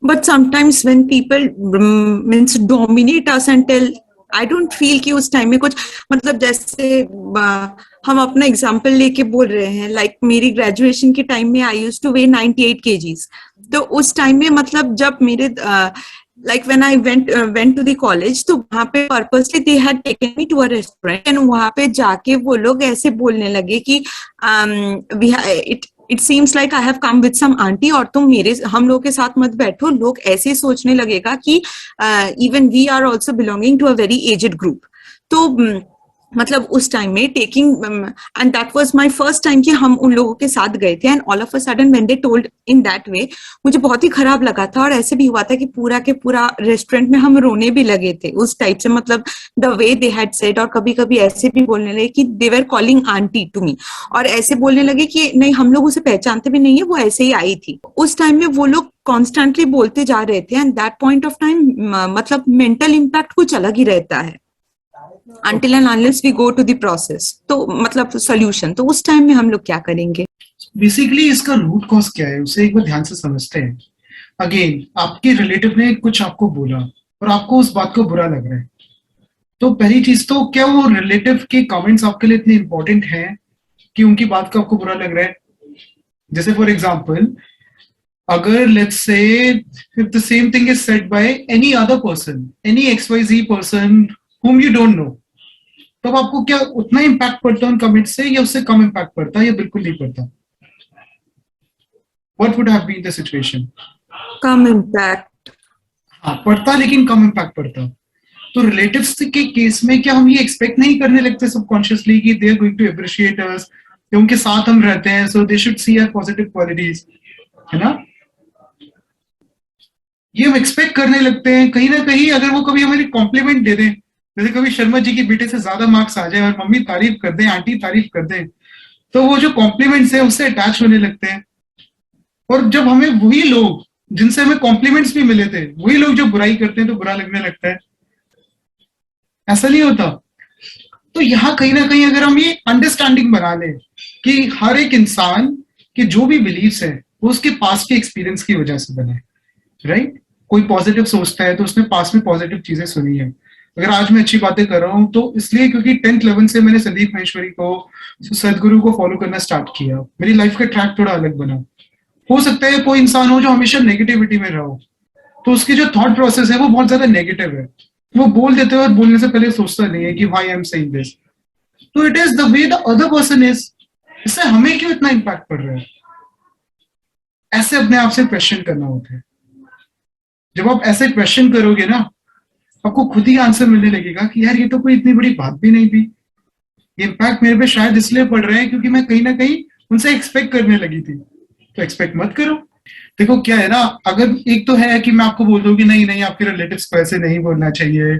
But sometimes when people means dominate us and tell, I don't feel कि उस time में कुछ मतलब जैसे हम अपना एग्जाम्पल लेके बोल रहे हैं, लाइक मेरी ग्रेजुएशन के टाइम में I used two way 98 kgs। तो उस टाइम में मतलब जब मेरे like when I went to the college, तो वहां पे purposely they had taken me to a restaurant and वहां पे जाके वो लोग ऐसे बोलने लगे कि it seems like I have come with some auntie, और तुम हम लोग के साथ मत बैठो। लोग ऐसे सोचने लगेगा कि even we are also belonging to a very aged group। तो मतलब उस टाइम में taking and that was my first time कि हम उन लोगों के साथ गए थे, and all of a sudden when they told in that way, मुझे बहुत ही खराब लगा था। और ऐसे भी हुआ था कि पूरा के पूरा रेस्टोरेंट में हम रोने भी लगे थे उस टाइप से, मतलब the way they had said. और कभी कभी ऐसे भी बोलने लगे कि they were calling aunty to me, और ऐसे बोलने लगे कि नहीं हम लोग उसे पहचानते भी नहीं है, वो ऐसे ही आई थी। उस टाइम में वो लोग कॉन्स्टेंटली बोलते जा रहे थे, and that point of time मतलब मेंटल इम्पैक्ट कुछ अलग ही रहता है until and unless we go to the process। तो मतलब solution, तो उस टाइम में हम लोग क्या करेंगे? बेसिकली इसका रूट कॉज क्या है उसे एक बार ध्यान से समझते हैं। अगेन आपके रिलेटिव ने कुछ आपको बोला और आपको उस बात को बुरा लग रहा है, तो पहली चीज तो क्या वो रिलेटिव के कमेंट्स आपके लिए इतने इंपॉर्टेंट हैं कि उनकी बात का आपको बुरा लग रहा है? जैसे फॉर एग्जाम्पल, अगर let's say if the same thing is said by any other person, any XYZ person whom you don't know, तब आपको क्या उतना इम्पैक्ट पड़ता है उन कमेंट से, या उससे कम इम्पैक्ट पड़ता है, या बिल्कुल नहीं पड़ता? What would have been the situation? Come impact. हाँ पड़ता, लेकिन कम इम्पैक्ट पड़ता। तो रिलेटिव्स के केस में क्या हम ये एक्सपेक्ट नहीं करने लगते सबकॉन्शियसली कि they are going to appreciate us, या उनके साथ हम रहते हैं so they should see our positive qualities, है ना? ये हम एक्सपेक्ट करने लगते हैं। कहीं ना कहीं अगर वो कभी हमें कॉम्प्लीमेंट दे दें, जैसे कभी शर्मा जी के बेटे से ज्यादा मार्क्स आ जाए और मम्मी तारीफ कर दें, आंटी तारीफ कर दें, तो वो जो कॉम्प्लीमेंट्स है उससे अटैच होने लगते हैं। और जब हमें वही लोग जिनसे हमें कॉम्प्लीमेंट्स भी मिले थे, वही लोग जो बुराई करते हैं तो बुरा लगने लगता है। ऐसा नहीं होता? तो यहाँ कहीं ना कहीं अगर हम ये अंडरस्टैंडिंग बना लें कि हर एक इंसान के जो भी बिलीव्स है वो उसके पास के एक्सपीरियंस की वजह से बने, राइट? कोई पॉजिटिव सोचता है तो उसने पास में पॉजिटिव चीजें सुनी है। अगर आज मैं अच्छी बातें कर रहा हूँ तो इसलिए क्योंकि 10th 11th से मैंने संदीप महेश्वरी को, सदगुरु को फॉलो करना स्टार्ट किया, मेरी लाइफ का ट्रैक थोड़ा अलग बना। हो सकता है कोई इंसान हो जो हमेशा नेगेटिविटी में रहो, तो उसकी जो थॉट प्रोसेस है वो बहुत ज्यादा नेगेटिव है, वो बोल देते हैं और बोलने से पहले सोचता नहीं है कि why I am saying this. तो it is the way the other person is, इससे हमें क्यों इतना इम्पैक्ट पड़ रहा है? ऐसे अपने आप से क्वेश्चन करना होता है। जब आप ऐसे क्वेश्चन करोगे ना, आपको खुद ही आंसर मिलने लगेगा कि यार ये तो कोई इतनी बड़ी बात भी नहीं थी, ये इम्पैक्ट मेरे पे शायद इसलिए पड़ रहे हैं क्योंकि मैं कहीं ना कहीं उनसे एक्सपेक्ट करने लगी थी। तो एक्सपेक्ट मत करो। देखो क्या है ना, अगर एक तो है कि मैं आपको बोल दूं कि नहीं नहीं आपके रिलेटिव्स को ऐसे नहीं बोलना चाहिए,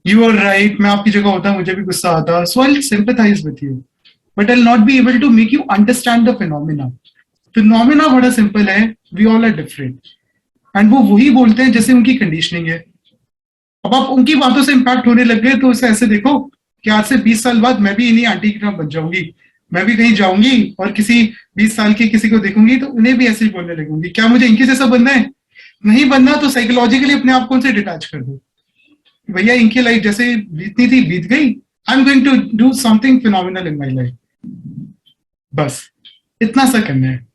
यू आर राइट, मैं आपकी जगह होता मुझे भी गुस्सा आता, so I will sympathize with you, but I will not be able to make you understand the phenomena. Phenomena बड़ा सिंपल है, we all are different, and वो वही बोलते हैं जैसे उनकी कंडीशनिंग है। अब आप उनकी बातों से इम्पैक्ट होने लग गए तो उसे ऐसे देखो कि आज से 20 साल बाद मैं भी इन्हीं आंटी की तरह बन जाऊंगी, मैं भी कहीं जाऊंगी और किसी 20 साल के किसी को देखूंगी तो उन्हें भी ऐसे ही बोलने लगूंगी। क्या मुझे इनके जैसा बनना है? नहीं बनना, तो साइकोलॉजिकली अपने आप को उनसे डिटैच कर दो। भैया इनकी लाइफ जैसे बीतनी थी बीत गई, I am going to do something phenomenal in my life. बस इतना सा करना है।